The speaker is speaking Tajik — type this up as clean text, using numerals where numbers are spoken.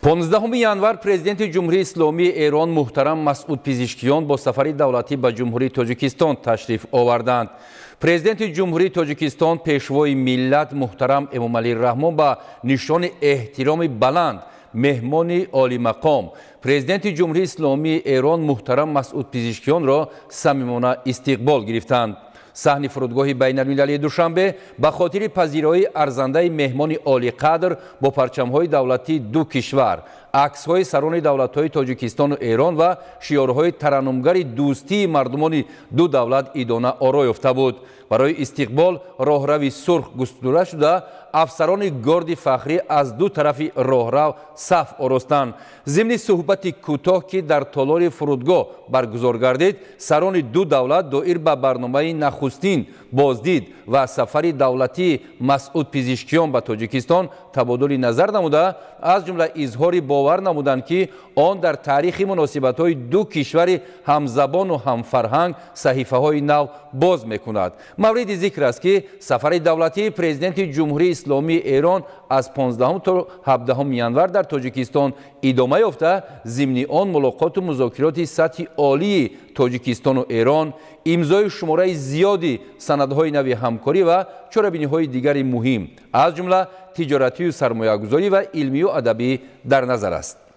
15 январ президенти ҷумҳурии исломии Эрон муҳтарам Масъуд Пизишкиён бо сафари давлатӣ ба ҷумҳурии Тоҷикистон ташриф оварданд. Президенти ҷумҳурии Тоҷикистон пешвои миллат муҳтарам Эмомалӣ Раҳмон ба нишони эҳтироми баланд меҳмони олимақом президенти ҷумҳурии исломии Эрон муҳтарам Масъуд Пизишкиёнро самимона истиқбол гирифтанд. саҳни фурудгоҳи байналмилалии Душанбе ба хотири пазироии арзандаи меҳмони олиқадр бо парчамҳои давлатии ду кишвар, аксҳои сарони давлатҳои Тоҷикистону Эрон ва шиёрҳои тараннумгари дӯстии мардумони ду давлат идона оро ёфта буд. барои истиқбол роҳрави сурх густура шуда, афсарони горди фахрӣ аз ду тарафи роҳрав саф оростанд. зимни суҳбати кӯтоҳ ки дар толори фурудгоҳ баргузор гардид, сарони ду давлат доир ба барномаи нахустин боздид ва сафари давлатии Масъуд Пизишкиён ба Тоҷикистон табодули назар намуда, аз ҷумла изҳори бовар намуданд ки он дар таърихи муносибатҳои ду кишвари ҳамзабону ҳамфарҳанг саҳифаҳои нав боз мекунад. мавриди зикр аст ки сафари давлатии президенти ҷумҳурии исломии Эрон аз 15 то 17 январ дар Тоҷикистон идома ёфта, зимни он мулоқоту музокироти сатҳи олии Тоҷикистону Эрон, имзои шумораи зиёди санадҳои нави ҳамкорӣ ва чорабиниҳои дигари муҳим, аз ҷумла тиҷоратию сармоягузорӣ ва илмию адабӣ дар назар аст.